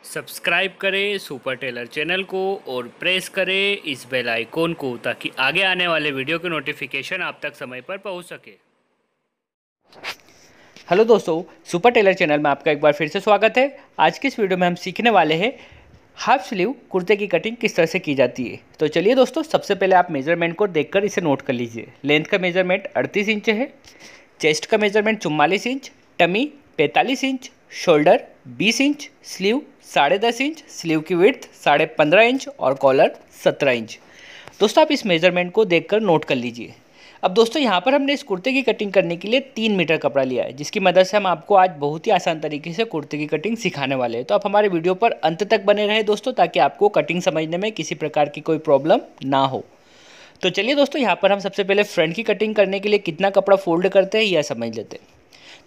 Subscribe करें super Taylor channel को और प्रेस करें इस बेल आइकॉन को ताकि आगे आने वाले वीडियो की नोटिफिकेशन आप तक समय पर पहुंच सके। हेलो दोस्तों, सुपर टेलर चैनल में आपका एक बार फिर से स्वागत है। आज की इस वीडियो में हम सीखने वाले हैं हाफ स्लीव कुर्ते की कटिंग किस तरह से की जाती है। तो चलिए दोस्तों, सबसे पहले आप मेजरमेंट को देखकर इसे नोट कर लीजिए। लेंथ का मेजरमेंट 38 इंच है, चेस्ट का measurement 44 inch, tummy 45 inch, shoulder 20 inch, sleeve 10.5 inch, sleeve की विड्थ 15.5 इंच और कॉलर 17 इंच। दोस्तों आप इस मेजरमेंट को देखकर नोट कर लीजिए। अब दोस्तों यहाँ पर हमने इस कुर्ते की कटिंग करने के लिए 3 मीटर कपड़ा लिया है, जिसकी मदद से हम आपको आज बहुत ही आसान तरीके से कुर्ते की कटिंग सिखाने वाले हैं। तो आप हमारे वीडियो पर अंत तक बने रहे दोस्तों, ताकि आपको कटिंग समझने में किसी प्रकार की कोई प्रॉब्लम ना हो। तो चलिए दोस्तों, यहाँ पर हम सबसे पहले फ्रंट की कटिंग करने के लिए कितना कपड़ा फोल्ड करते हैं यह समझ लेते हैं।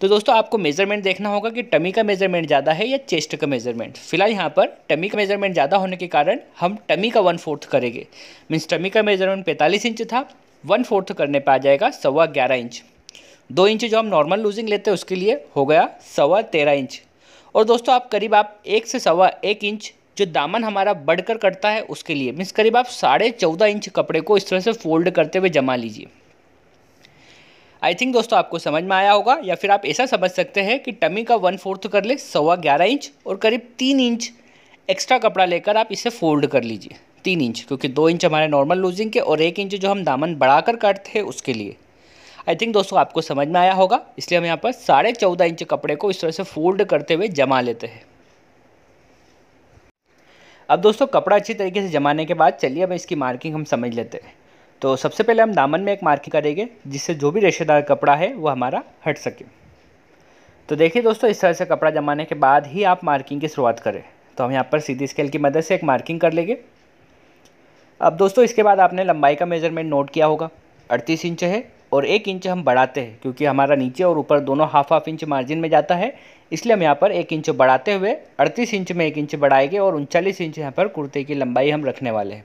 तो दोस्तों आपको मेजरमेंट देखना होगा कि टमी का मेजरमेंट ज़्यादा है या चेस्ट का मेजरमेंट। फिलहाल यहाँ पर टमी का मेजरमेंट ज़्यादा होने के कारण हम टमी का 1/4 करेंगे। मीन्स टमी का मेजरमेंट 45 इंच था, 1/4 करने पर आ जाएगा 11.25 इंच। 2 इंच जो हम नॉर्मल लूजिंग लेते हैं उसके लिए हो गया 13.25 इंच। और दोस्तों आप करीब 1 से 1.25 इंच जो दामन हमारा बढ़कर कटता है उसके लिए, मीन्स करीब आप 14.5 इंच कपड़े को इस तरह से फोल्ड करते हुए जमा लीजिए। आई थिंक दोस्तों आपको समझ में आया होगा, या फिर आप ऐसा समझ सकते हैं कि टमी का 1/4 कर ले 11.25 इंच और करीब 3 इंच एक्स्ट्रा कपड़ा लेकर आप इसे फोल्ड कर लीजिए। 3 इंच, क्योंकि 2 इंच हमारे नॉर्मल लूजिंग के और 1 इंच जो हम दामन बढ़ाकर काटते हैं उसके लिए। आई थिंक दोस्तों आपको समझ में आया होगा, इसलिए हम यहाँ पर 14.5 इंच कपड़े को इस तरह से फोल्ड करते हुए जमा लेते हैं। अब दोस्तों कपड़ा अच्छी तरीके से जमाने के बाद चलिए अब इसकी मार्किंग हम समझ लेते हैं। तो सबसे पहले हम दामन में एक मार्किंग करेंगे, जिससे जो भी रेशेदार कपड़ा है वो हमारा हट सके। तो देखिए दोस्तों, इस तरह से कपड़ा जमाने के बाद ही आप मार्किंग की शुरुआत करें। तो हम यहाँ पर सीधी स्केल की मदद से एक मार्किंग कर लेंगे। अब दोस्तों इसके बाद आपने लंबाई का मेजरमेंट नोट किया होगा, 38 इंच है और 1 इंच हम बढ़ाते हैं, क्योंकि हमारा नीचे और ऊपर दोनों हाफ इंच मार्जिन में जाता है। इसलिए हम यहाँ पर 1 इंच बढ़ाते हुए 38 इंच में 1 इंच बढ़ाएंगे और 39 इंच यहाँ पर कुर्ते की लंबाई हम रखने वाले हैं।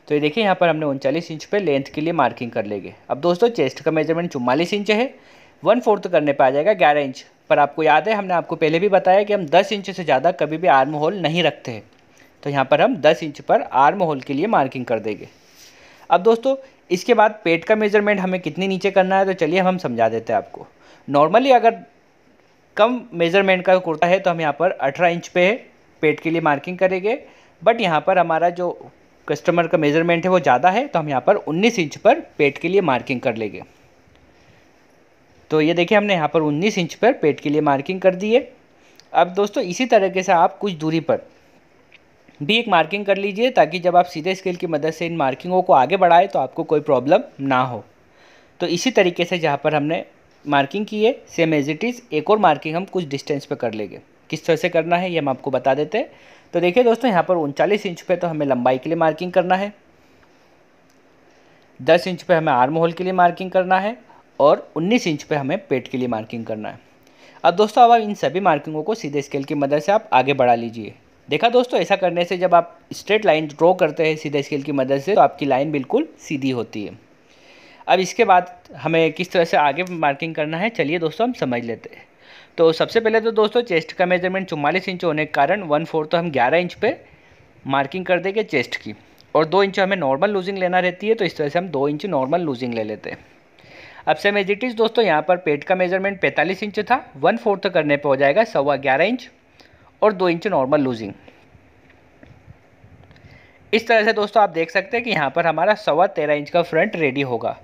तो ये देखिए यहाँ पर हमने 39 इंच पे लेंथ के लिए मार्किंग कर लेंगे। अब दोस्तों चेस्ट का मेजरमेंट 44 इंच है, 1/4 करने पे आ जाएगा 11 इंच। पर आपको याद है, हमने आपको पहले भी बताया कि हम 10 इंच से ज़्यादा कभी भी आर्म होल नहीं रखते हैं। तो यहाँ पर हम 10 इंच पर आर्म होल के लिए मार्किंग कर देंगे। अब दोस्तों इसके बाद पेट का मेजरमेंट हमें कितनी नीचे करना है, तो चलिए हम समझा देते हैं आपको। नॉर्मली अगर कम मेजरमेंट का कुर्ता है तो हम यहाँ पर 18 इंच पे पेट के लिए मार्किंग करेंगे। बट यहाँ पर हमारा जो कस्टमर का मेजरमेंट है वो ज़्यादा है, तो हम यहाँ पर 19 इंच पर पेट के लिए मार्किंग कर लेंगे। तो ये देखिए हमने यहाँ पर 19 इंच पर पेट के लिए मार्किंग कर दी है। अब दोस्तों इसी तरीके से आप कुछ दूरी पर भी एक मार्किंग कर लीजिए, ताकि जब आप सीधे स्केल की मदद से इन मार्किंगों को आगे बढ़ाएं तो आपको कोई प्रॉब्लम ना हो। तो इसी तरीके से जहाँ पर हमने मार्किंग की है, सेम एज इट इज़ एक और मार्किंग हम कुछ डिस्टेंस पे कर लेंगे। किस तरह से करना है ये हम आपको बता देते हैं। तो देखिए दोस्तों, यहाँ पर 39 इंच पे तो हमें लंबाई के लिए मार्किंग करना है, 10 इंच पे हमें आर्म होल के लिए मार्किंग करना है और 19 इंच पे हमें पेट के लिए मार्किंग करना है। अब दोस्तों अब इन सभी मार्किंगों को सीधे स्केल की मदद से आप आगे बढ़ा लीजिए। देखा दोस्तों, ऐसा करने से जब आप स्ट्रेट लाइन ड्रॉ करते हैं सीधे स्केल की मदद से, तो आपकी लाइन बिल्कुल सीधी होती है। अब इसके बाद हमें किस तरह से आगे मार्किंग करना है, चलिए दोस्तों हम समझ लेते हैं। तो सबसे पहले तो दोस्तों चेस्ट का मेजरमेंट 44 इंच होने के कारण 1/4 तो हम 11 इंच पे मार्किंग कर देंगे चेस्ट की, और 2 इंच हमें नॉर्मल लूजिंग लेना रहती है, तो इस तरह से हम 2 इंच नॉर्मल लूजिंग ले लेते हैं। अब सेम एज इट इज़ दोस्तों यहाँ पर पेट का मेजरमेंट 45 इंच था, 1/4 करने पर हो जाएगा 11.25 इंच और 2 इंच नॉर्मल लूजिंग। इस तरह से दोस्तों आप देख सकते हैं कि यहाँ पर हमारा 13.25 इंच का फ्रंट रेडी होगा।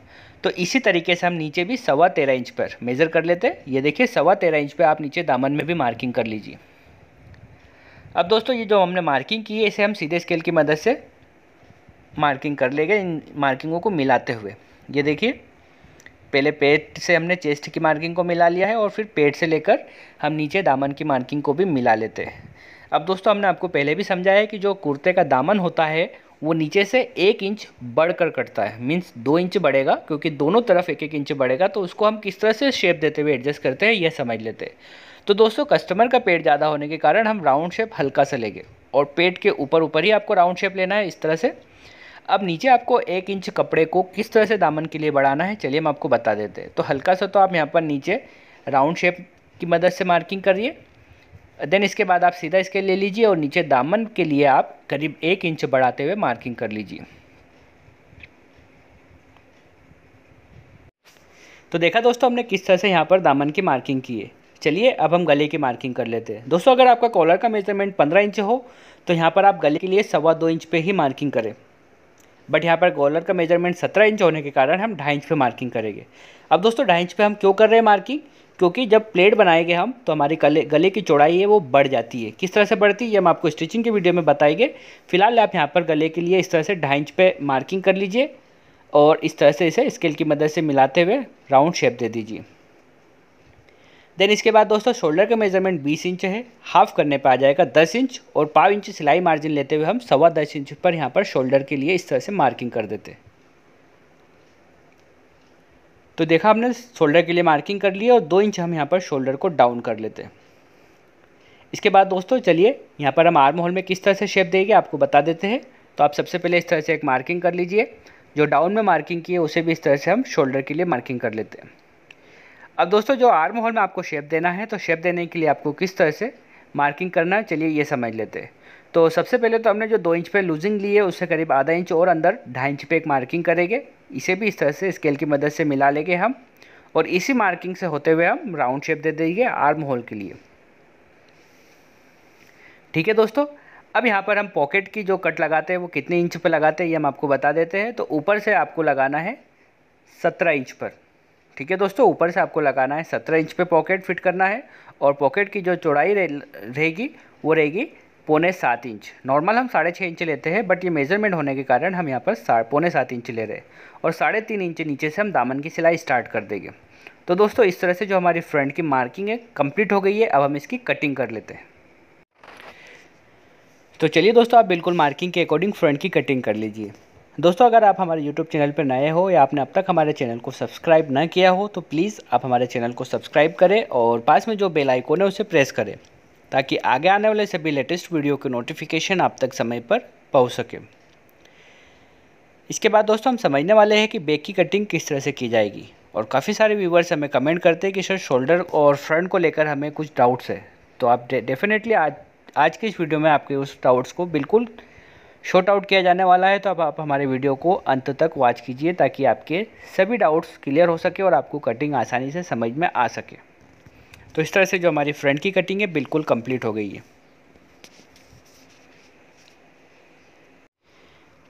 तो इसी तरीके से हम नीचे भी 13.25 इंच पर मेज़र कर लेते हैं। ये देखिए 13.25 इंच पे आप नीचे दामन में भी मार्किंग कर लीजिए। अब दोस्तों ये जो हमने मार्किंग की है, इसे हम सीधे स्केल की मदद से मार्किंग कर लेंगे, इन मार्किंगों को मिलाते हुए। ये देखिए पहले पेट से हमने चेस्ट की मार्किंग को मिला लिया है और फिर पेट से लेकर हम नीचे दामन की मार्किंग को भी मिला लेते हैं। अब दोस्तों हमने आपको पहले भी समझाया है कि जो कुर्ते का दामन होता है वो नीचे से 1 इंच बढ़कर कटता है, मीन्स 2 इंच बढ़ेगा, क्योंकि दोनों तरफ 1-1 इंच बढ़ेगा। तो उसको हम किस तरह से शेप देते हुए एडजस्ट करते हैं यह समझ लेते हैं। तो दोस्तों कस्टमर का पेट ज़्यादा होने के कारण हम राउंड शेप हल्का सा लेंगे, और पेट के ऊपर ऊपर ही आपको राउंड शेप लेना है इस तरह से। अब नीचे आपको 1 इंच कपड़े को किस तरह से दामन के लिए बढ़ाना है, चलिए हम आपको बता देते हैं। तो हल्का सा तो आप यहाँ पर नीचे राउंड शेप की मदद से मार्किंग करिए। देन इसके बाद आप सीधा स्केल ले लीजिए और नीचे दामन के लिए आप करीब 1 इंच बढ़ाते हुए मार्किंग कर लीजिए। तो देखा दोस्तों हमने किस तरह से यहाँ पर दामन की मार्किंग की है। चलिए अब हम गले की मार्किंग कर लेते हैं। दोस्तों अगर आपका कॉलर का मेजरमेंट 15 इंच हो तो यहाँ पर आप गले के लिए 2.25 इंच पे ही मार्किंग करें, बट यहाँ पर कॉलर का मेजरमेंट 17 इंच होने के कारण हम 2.5 इंच पे मार्किंग करेंगे। अब दोस्तों 2.5 इंच पे हम क्यों कर रहे हैं मार्किंग, क्योंकि जब प्लेट बनाएंगे हम तो हमारी गले की चौड़ाई है वो बढ़ जाती है। किस तरह से बढ़ती है ये हम आपको स्टिचिंग के वीडियो में बताएंगे। फिलहाल आप यहाँ पर गले के लिए इस तरह से 2.5 इंच पे मार्किंग कर लीजिए और इस तरह से इसे स्केल की मदद से मिलाते हुए राउंड शेप दे दीजिए। देन इसके बाद दोस्तों शोल्डर का मेजरमेंट 20 इंच है, हाफ करने पर आ जाएगा 10 इंच और 1/4 इंच सिलाई मार्जिन लेते हुए हम 10.25 इंच पर यहाँ पर शोल्डर के लिए इस तरह से मार्किंग कर देते हैं। तो देखा हमने शोल्डर के लिए मार्किंग कर ली और 2 इंच हम यहाँ पर शोल्डर को डाउन कर लेते हैं। इसके बाद दोस्तों चलिए यहाँ पर हम आर्म होल में किस तरह से शेप देंगे आपको बता देते हैं। तो आप सबसे पहले इस तरह से एक मार्किंग कर लीजिए, जो डाउन में मार्किंग की है उसे भी इस तरह से हम शोल्डर के लिए मार्किंग कर लेते हैं। अब दोस्तों जो आर्म होल में आपको शेप देना है, तो शेप देने के लिए आपको किस तरह से मार्किंग करना है चलिए ये समझ लेते हैं। तो सबसे पहले तो हमने जो 2 इंच पे लूजिंग ली है उससे करीब आधा इंच और अंदर 2.5 इंच पे एक मार्किंग करेंगे। इसे भी इस तरह से स्केल की मदद से मिला लेंगे हम और इसी मार्किंग से होते हुए हम राउंड शेप दे देंगे आर्म होल के लिए। ठीक है दोस्तों, अब यहाँ पर हम पॉकेट की जो कट लगाते हैं वो कितने इंच पर लगाते हैं ये हम आपको बता देते हैं। तो ऊपर से आपको लगाना है 17 इंच पर। ठीक है दोस्तों, ऊपर से आपको लगाना है 17 इंच पे पॉकेट फिट करना है और पॉकेट की जो चौड़ाई रहेगी वो रहेगी 6.25 इंच। नॉर्मल हम 6.5 इंच लेते हैं, बट ये मेजरमेंट होने के कारण हम यहाँ पर 6.25 इंच ले रहे हैं और 3.5 इंच नीचे से हम दामन की सिलाई स्टार्ट कर देंगे। तो दोस्तों इस तरह से जो हमारी फ्रंट की मार्किंग है कंप्लीट हो गई है। अब हम इसकी कटिंग कर लेते हैं। तो चलिए दोस्तों आप बिल्कुल मार्किंग के अकॉर्डिंग फ्रंट की कटिंग कर लीजिए। दोस्तों अगर आप हमारे YouTube चैनल पर नए हो या आपने अब तक हमारे चैनल को सब्सक्राइब ना किया हो तो प्लीज़ आप हमारे चैनल को सब्सक्राइब करें और पास में जो बेल आइकन है उसे प्रेस करें ताकि आगे आने वाले सभी लेटेस्ट वीडियो के नोटिफिकेशन आप तक समय पर पहुंच सके। इसके बाद दोस्तों हम समझने वाले हैं कि बैक की कटिंग किस तरह से की जाएगी। और काफ़ी सारे व्यूवर्स हमें कमेंट करते हैं कि सर शोल्डर और फ्रंट को लेकर हमें कुछ डाउट्स है। तो आप डेफिनेटली आज के इस वीडियो में आपके उस डाउट्स को बिल्कुल शॉर्ट आउट किया जाने वाला है। तो अब आप हमारे वीडियो को अंत तक वॉच कीजिए ताकि आपके सभी डाउट्स क्लियर हो सके और आपको कटिंग आसानी से समझ में आ सके। तो इस तरह से जो हमारी फ्रंट की कटिंग है बिल्कुल कंप्लीट हो गई है।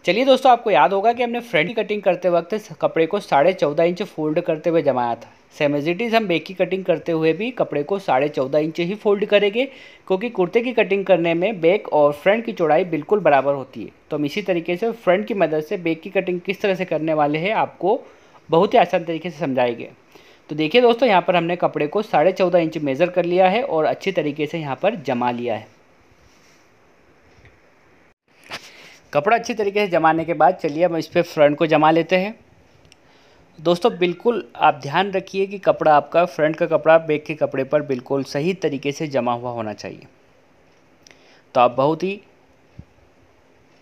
चलिए दोस्तों आपको याद होगा कि हमने फ्रंट की कटिंग करते वक्त कपड़े को 14.5 इंच फोल्ड करते हुए जमाया था। सेम एज इट इज़ हम बैक की कटिंग करते हुए भी कपड़े को 14.5 इंच ही फोल्ड करेंगे, क्योंकि कुर्ते की कटिंग करने में बैक और फ्रंट की चौड़ाई बिल्कुल बराबर होती है। तो हम इसी तरीके से फ्रंट की मदद से बैक की कटिंग किस तरह से करने वाले हैं आपको बहुत ही आसान तरीके से समझाएंगे। तो देखिए दोस्तों यहाँ पर हमने कपड़े को 14.5 इंच मेज़र कर लिया है और अच्छी तरीके से यहाँ पर जमा लिया है। कपड़ा अच्छी तरीके से जमाने के बाद चलिए हम इस पर फ्रंट को जमा लेते हैं। दोस्तों बिल्कुल आप ध्यान रखिए कि कपड़ा आपका फ्रंट का कपड़ा बैक के कपड़े पर बिल्कुल सही तरीके से जमा हुआ होना चाहिए। तो आप बहुत ही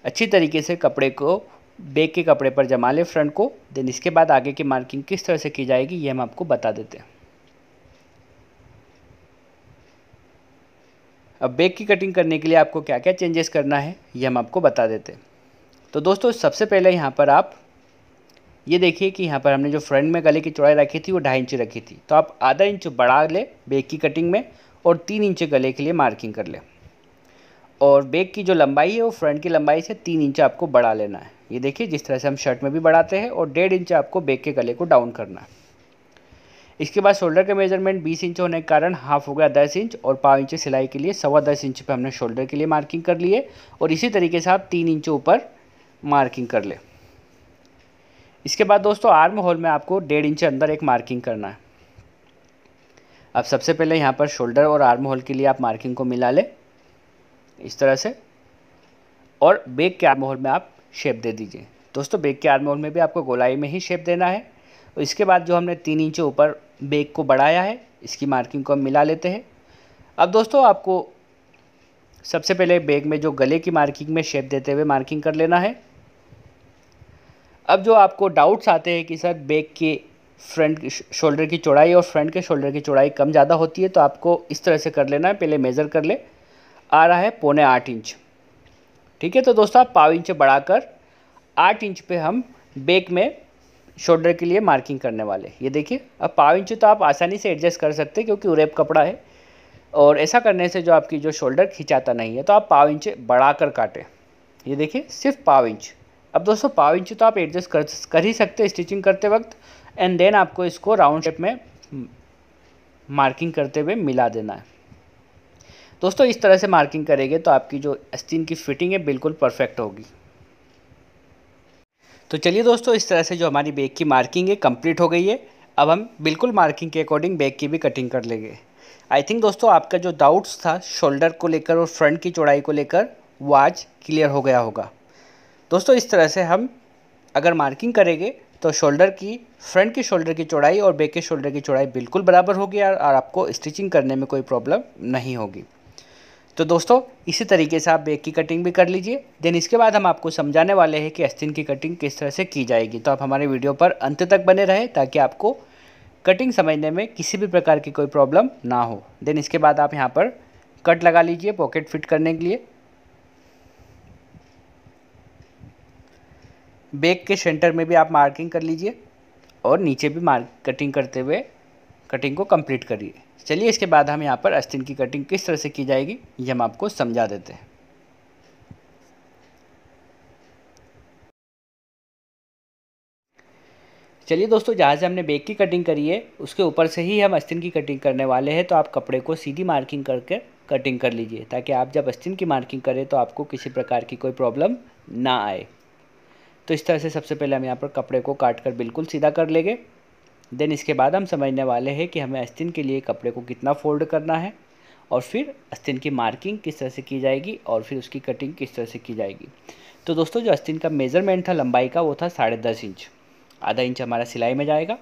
अच्छी तरीके से कपड़े को बैक के कपड़े पर जमा लें फ्रंट को। देन इसके बाद आगे की मार्किंग किस तरह से की जाएगी ये हम आपको बता देते हैं। अब बैक की कटिंग करने के लिए आपको क्या क्या चेंजेस करना है ये हम आपको बता देते हैं। तो दोस्तों सबसे पहले यहाँ पर आप ये देखिए कि यहाँ पर हमने जो फ्रंट में गले की चौड़ाई रखी थी वो 2.5 इंच रखी थी। तो आप आधा इंच बढ़ा ले बैक की कटिंग में और 3 इंच गले के लिए मार्किंग कर ले। और बैक की जो लंबाई है वो फ्रंट की लंबाई से 3 इंच आपको बढ़ा लेना है। ये देखिए जिस तरह से हम शर्ट में भी बढ़ाते हैं। और 1.5 इंच आपको बैक के गले को डाउन करना है। इसके बाद शोल्डर का मेजरमेंट 20 इंच होने के कारण हाफ हो गया 10 इंच और 1/4 इंच सिलाई के लिए 10.25 इंच पे हमने शोल्डर के लिए मार्किंग कर ली है। और इसी तरीके से आप 3 इंच ऊपर मार्किंग कर ले। इसके बाद दोस्तों आर्म होल में आपको 1.5 इंच अंदर एक मार्किंग करना है। अब सबसे पहले यहाँ पर शोल्डर और आर्म होल के लिए आप मार्किंग को मिला ले इस तरह से और बैक के आर्म होल में आप शेप दे दीजिए। दोस्तों बैक के आर्म होल में भी आपको गोलाई में ही शेप देना है। और इसके बाद जो हमने 3 इंच ऊपर बैक को बढ़ाया है इसकी मार्किंग को हम मिला लेते हैं। अब दोस्तों आपको सबसे पहले बैक में जो गले की मार्किंग में शेप देते हुए मार्किंग कर लेना है। अब जो आपको डाउट्स आते हैं कि सर बैक के फ्रंट शोल्डर की चौड़ाई और फ्रंट के शोल्डर की चौड़ाई कम ज़्यादा होती है, तो आपको इस तरह से कर लेना है। पहले मेज़र कर ले, आ रहा है 7.25 इंच। ठीक है, तो दोस्तों आप 0.5 इंच बढ़ाकर 8 इंच पे हम बैक में शोल्डर के लिए मार्किंग करने वाले। ये देखिए, अब 0.5 इंच तो आप आसानी से एडजस्ट कर सकते हैं क्योंकि उरेप कपड़ा है, और ऐसा करने से जो आपकी जो शोल्डर खिंचाता नहीं है। तो आप 0.5 इंच बढ़ाकर काटें। ये देखिए, सिर्फ 0.5 इंच। अब दोस्तों 0.5 इंच तो आप एडजस्ट कर ही सकते हैं स्टिचिंग करते वक्त, एंड देन आपको इसको राउंड शेप में मार्किंग करते हुए मिला देना है। दोस्तों इस तरह से मार्किंग करेंगे तो आपकी जो आस्तीन की फिटिंग है बिल्कुल परफेक्ट होगी। तो चलिए दोस्तों, इस तरह से जो हमारी बैक की मार्किंग है कंप्लीट हो गई है। अब हम बिल्कुल मार्किंग के अकॉर्डिंग बैक की भी कटिंग कर लेंगे। आई थिंक दोस्तों आपका जो डाउट्स था शोल्डर को लेकर और फ्रंट की चौड़ाई को लेकर वो आज क्लियर हो गया होगा। दोस्तों इस तरह से हम अगर मार्किंग करेंगे तो शोल्डर की फ्रंट की शोल्डर की चौड़ाई और बैक के शोल्डर की चौड़ाई बिल्कुल बराबर होगी और आपको स्टिचिंग करने में कोई प्रॉब्लम नहीं होगी। तो दोस्तों इसी तरीके से आप बैक की कटिंग भी कर लीजिए। देन इसके बाद हम आपको समझाने वाले हैं कि आस्तीन की कटिंग किस तरह से की जाएगी। तो आप हमारे वीडियो पर अंत तक बने रहे ताकि आपको कटिंग समझने में किसी भी प्रकार की कोई प्रॉब्लम ना हो। देन इसके बाद आप यहाँ पर कट लगा लीजिए पॉकेट फिट करने के लिए। बैक के सेंटर में भी आप मार्किंग कर लीजिए और नीचे भी कटिंग करते हुए कटिंग को कंप्लीट करिए। चलिए इसके बाद हम यहाँ पर आस्तीन की कटिंग किस तरह से की जाएगी ये हम आपको समझा देते हैं। चलिए दोस्तों, जहाँ से हमने बैक की कटिंग करी है उसके ऊपर से ही हम आस्तीन की कटिंग करने वाले हैं। तो आप कपड़े को सीधी मार्किंग करके कटिंग कर लीजिए ताकि आप जब आस्तीन की मार्किंग करें तो आपको किसी प्रकार की कोई प्रॉब्लम ना आए। तो इस तरह से सबसे पहले हम यहाँ पर कपड़े को काट कर बिल्कुल सीधा कर लेंगे। देन इसके बाद हम समझने वाले हैं कि हमें आस्तीन के लिए कपड़े को कितना फोल्ड करना है और फिर आस्तीन की मार्किंग किस तरह से की जाएगी और फिर उसकी कटिंग किस तरह से की जाएगी। तो दोस्तों जो आस्तीन का मेज़रमेंट था लंबाई का वो था 10.5 इंच। आधा इंच हमारा सिलाई में जाएगा,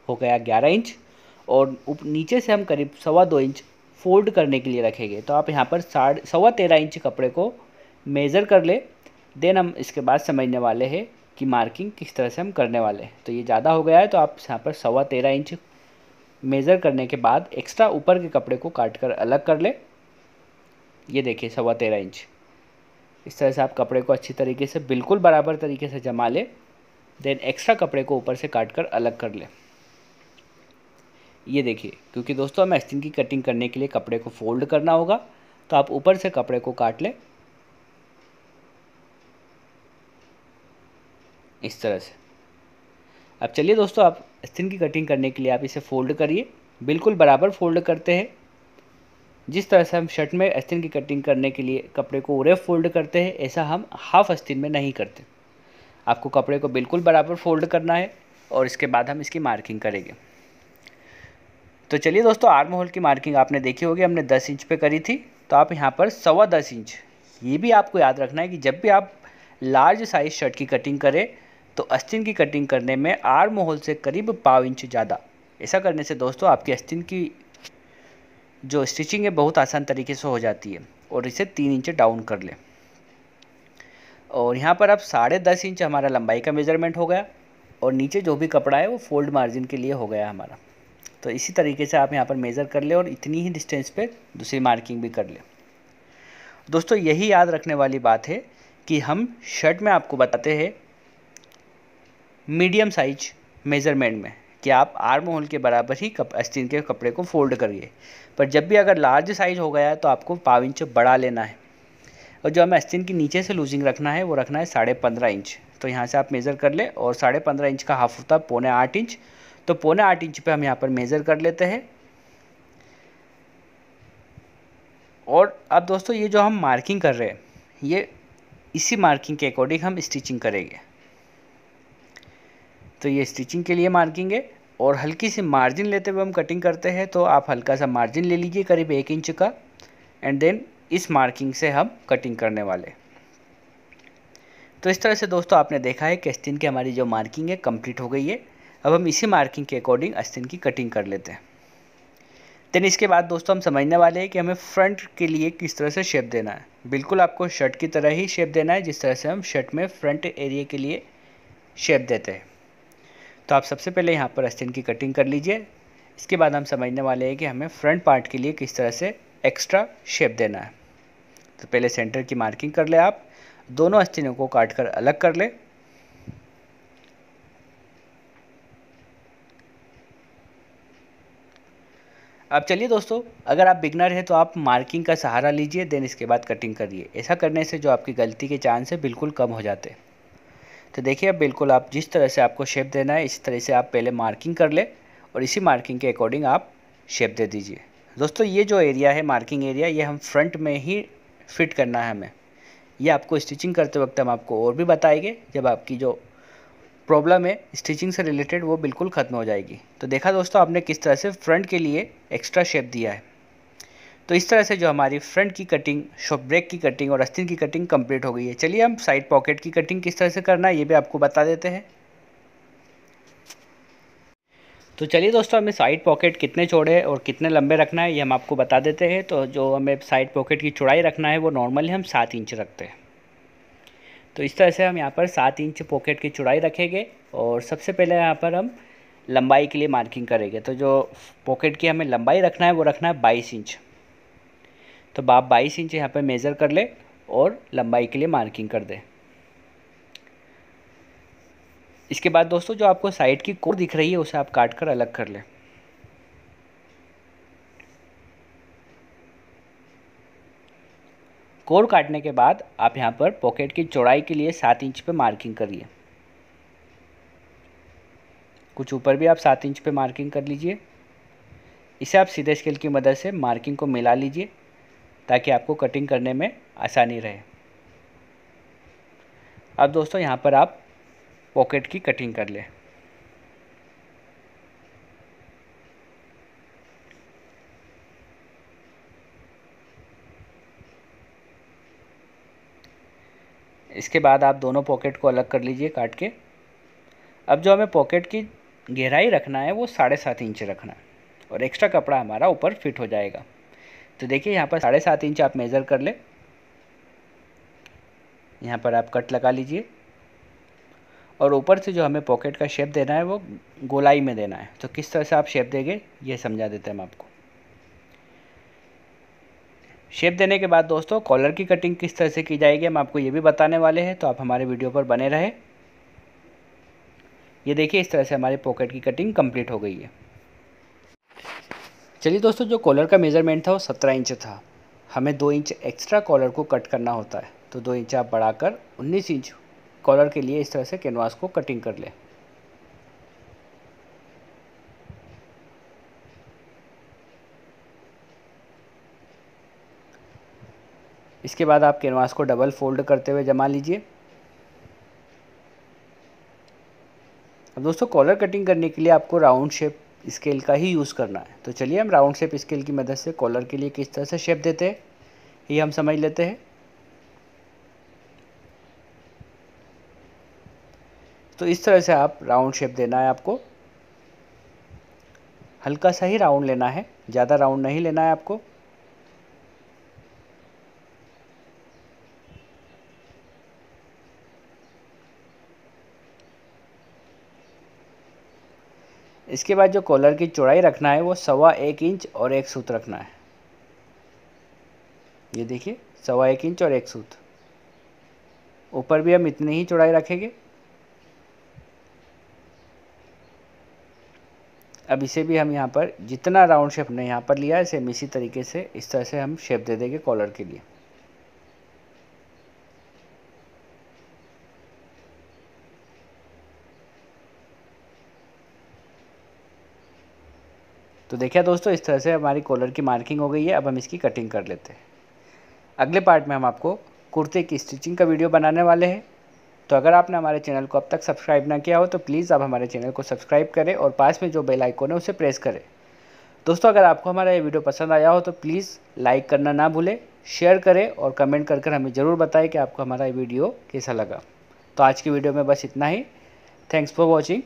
हो गया 11 इंच। और नीचे से हम करीब 2.25 इंच फोल्ड करने के लिए रखेंगे। तो आप यहाँ पर 13.25 इंच कपड़े को मेज़र कर ले। देन हम इसके बाद समझने वाले हैं कि मार्किंग किस तरह से हम करने वाले हैं। तो ये ज़्यादा हो गया है तो आप यहाँ पर 13.25 इंच मेज़र करने के बाद एक्स्ट्रा ऊपर के कपड़े को काट कर अलग कर ले। ये देखिए 13.25 इंच। इस तरह से आप कपड़े को अच्छी तरीके से बिल्कुल बराबर तरीके से जमा ले। देन एक्स्ट्रा कपड़े को ऊपर से काट कर अलग कर ले। ये देखिए, क्योंकि दोस्तों हमें आस्तीन की कटिंग करने के लिए कपड़े को फोल्ड करना होगा तो आप ऊपर से कपड़े को काट ले इस तरह से। अब चलिए दोस्तों, आप आस्तीन की कटिंग करने के लिए आप इसे फोल्ड करिए, बिल्कुल बराबर फोल्ड करते हैं। जिस तरह से हम शर्ट में आस्तीन की कटिंग करने के लिए कपड़े को उरे फोल्ड करते हैं ऐसा हम हाफ आस्तीन में नहीं करते। आपको कपड़े को बिल्कुल बराबर फोल्ड करना है और इसके बाद हम इसकी मार्किंग करेंगे। तो चलिए दोस्तों, आर्म होल की मार्किंग आपने देखी होगी, हमने 10 इंच पे करी थी। तो आप यहाँ पर 10.25 इंच, ये भी आपको याद रखना है कि जब भी आप लार्ज साइज शर्ट की कटिंग करें तो आस्तीन की कटिंग करने में आर्म होल से करीब 0.25 इंच ज़्यादा। ऐसा करने से दोस्तों आपकी आस्तीन की जो स्टिचिंग है बहुत आसान तरीके से हो जाती है। और इसे 3 इंच डाउन कर लें। और यहाँ पर अब 10.5 इंच हमारा लंबाई का मेज़रमेंट हो गया और नीचे जो भी कपड़ा है वो फोल्ड मार्जिन के लिए हो गया हमारा। तो इसी तरीके से आप यहाँ पर मेज़र कर ले और इतनी ही डिस्टेंस पे दूसरी मार्किंग भी कर ले। दोस्तों यही याद रखने वाली बात है कि हम शर्ट में आपको बताते हैं मीडियम साइज मेज़रमेंट में कि आप आर्म होल के बराबर ही आस्तीन के कपड़े को फोल्ड करिए। पर जब भी अगर लार्ज साइज़ हो गया है तो आपको 0.25 इंच बढ़ा लेना है। और जो हमें आस्तीन की नीचे से लूजिंग रखना है वो रखना है 15.5 इंच। तो यहाँ से आप मेज़र कर ले और 15.5 इंच का हाफ होता है 7.25 इंच। तो 7.25 इंच पे हम यहाँ पर मेज़र कर लेते हैं। और अब दोस्तों ये जो हम मार्किंग कर रहे हैं ये इसी मार्किंग के अकॉर्डिंग हम स्टिचिंग करेंगे। तो ये स्टिचिंग के लिए मार्किंग है और हल्की सी मार्जिन लेते हुए हम कटिंग करते हैं। तो आप हल्का सा मार्जिन ले लीजिए करीब 1 इंच का, एंड देन इस मार्किंग से हम कटिंग करने वाले। तो इस तरह से दोस्तों आपने देखा है कि आस्तीन की हमारी जो मार्किंग है कंप्लीट हो गई है। अब हम इसी मार्किंग के अकॉर्डिंग आस्तीन की कटिंग कर लेते हैं। देन इसके बाद दोस्तों हम समझने वाले हैं कि हमें फ्रंट के लिए किस तरह से शेप देना है। बिल्कुल आपको शर्ट की तरह ही शेप देना है जिस तरह से हम शर्ट में फ्रंट एरिया के लिए शेप देते हैं। तो आप सबसे पहले यहाँ पर आस्तीन की कटिंग कर लीजिए। इसके बाद हम समझने वाले हैं कि हमें फ्रंट पार्ट के लिए किस तरह से एक्स्ट्रा शेप देना है। तो पहले सेंटर की मार्किंग कर ले, आप दोनों आस्तीनों को काट कर अलग कर ले। अब चलिए दोस्तों, अगर आप बिगनर हैं तो आप मार्किंग का सहारा लीजिए, देन इसके बाद कटिंग करिए। ऐसा करने से जो आपकी गलती के चांस है बिल्कुल कम हो जाते हैं। तो देखिए, अब बिल्कुल आप जिस तरह से आपको शेप देना है इस तरह से आप पहले मार्किंग कर ले और इसी मार्किंग के अकॉर्डिंग आप शेप दे दीजिए। दोस्तों, ये जो एरिया है मार्किंग एरिया, ये हम फ्रंट में ही फिट करना है हमें। ये आपको स्टिचिंग करते वक्त हम आपको और भी बताएंगे, जब आपकी जो प्रॉब्लम है स्टिचिंग से रिलेटेड वो बिल्कुल ख़त्म हो जाएगी। तो देखा दोस्तों आपने किस तरह से फ्रंट के लिए एक्स्ट्रा शेप दिया है। तो इस तरह से जो हमारी फ्रंट की कटिंग, शॉप ब्रेक की कटिंग और आस्तीन की कटिंग कंप्लीट हो गई है। चलिए हम साइड पॉकेट की कटिंग किस तरह से करना है ये भी आपको बता देते हैं। तो चलिए दोस्तों, हमें साइड पॉकेट कितने चौड़े और कितने लंबे रखना है ये हम आपको बता देते हैं। तो जो हमें साइड पॉकेट की चौड़ाई रखना है वो नॉर्मली हम 7 इंच रखते हैं। तो इस तरह से हम यहाँ पर 7 इंच पॉकेट की चौड़ाई रखेंगे और सबसे पहले यहाँ पर हम लंबाई के लिए मार्किंग करेंगे। तो जो पॉकेट की हमें लंबाई रखना है वो रखना है 22 इंच। तो आप 22 इंच यहाँ पर मेज़र कर ले और लंबाई के लिए मार्किंग कर दे। इसके बाद दोस्तों जो आपको साइड की कोर दिख रही है उसे आप काट कर अलग कर ले। कोर काटने के बाद आप यहाँ पर पॉकेट की चौड़ाई के लिए 7 इंच पे मार्किंग करिए। कुछ ऊपर भी आप 7 इंच पे मार्किंग कर लीजिए। इसे आप सीधे स्केल की मदद से मार्किंग को मिला लीजिए ताकि आपको कटिंग करने में आसानी रहे। अब दोस्तों यहाँ पर आप पॉकेट की कटिंग कर ले। इसके बाद आप दोनों पॉकेट को अलग कर लीजिए काट के। अब जो हमें पॉकेट की गहराई रखना है वो 7.5 इंच रखना है और एक्स्ट्रा कपड़ा हमारा ऊपर फिट हो जाएगा। तो देखिए यहाँ पर 7.5 इंच आप मेज़र कर ले। यहाँ पर आप कट लगा लीजिए और ऊपर से जो हमें पॉकेट का शेप देना है वो गोलाई में देना है। तो किस तरह से आप शेप देंगे ये समझा देते हैं हम आपको। शेप देने के बाद दोस्तों कॉलर की कटिंग किस तरह से की जाएगी हम आपको ये भी बताने वाले हैं, तो आप हमारे वीडियो पर बने रहे। ये देखिए इस तरह से हमारी पॉकेट की कटिंग कंप्लीट हो गई है। चलिए दोस्तों, जो कॉलर का मेज़रमेंट था वो 17 इंच था। हमें 2 इंच एक्स्ट्रा कॉलर को कट करना होता है। तो 2 इंच आप बढ़ाकर 19 इंच कॉलर के लिए इस तरह से कैनवास को कटिंग कर ले। इसके बाद आप कैनवास को डबल फोल्ड करते हुए जमा लीजिए। अब दोस्तों कॉलर कटिंग करने के लिए आपको राउंड शेप स्केल का ही यूज़ करना है। तो चलिए हम राउंड शेप स्केल की मदद से कॉलर के लिए किस तरह से शेप देते हैं ये हम समझ लेते हैं। तो इस तरह से आप राउंड शेप देना है आपको। हल्का सा ही राउंड लेना है, ज़्यादा राउंड नहीं लेना है आपको। इसके बाद जो कॉलर की चौड़ाई रखना है वो 1.25 इंच और 1 सूत रखना है। ये देखिए 1.25 इंच और 1 सूत। ऊपर भी हम इतनी ही चौड़ाई रखेंगे। अब इसे भी हम यहाँ पर जितना राउंड शेप हमने यहाँ पर लिया है सेम इसी तरीके से इस तरह से हम शेप दे देंगे कॉलर के लिए। तो देखिए दोस्तों इस तरह से हमारी कॉलर की मार्किंग हो गई है। अब हम इसकी कटिंग कर लेते हैं। अगले पार्ट में हम आपको कुर्ते की स्टिचिंग का वीडियो बनाने वाले हैं। तो अगर आपने हमारे चैनल को अब तक सब्सक्राइब ना किया हो तो प्लीज़ आप हमारे चैनल को सब्सक्राइब करें और पास में जो बेल आइकन है उसे प्रेस करें। दोस्तों अगर आपको हमारा ये वीडियो पसंद आया हो तो प्लीज़ लाइक करना ना भूलें, शेयर करें और कमेंट कर हमें ज़रूर बताएं कि आपको हमारा ये वीडियो कैसा लगा। तो आज की वीडियो में बस इतना ही। Thanks for watching.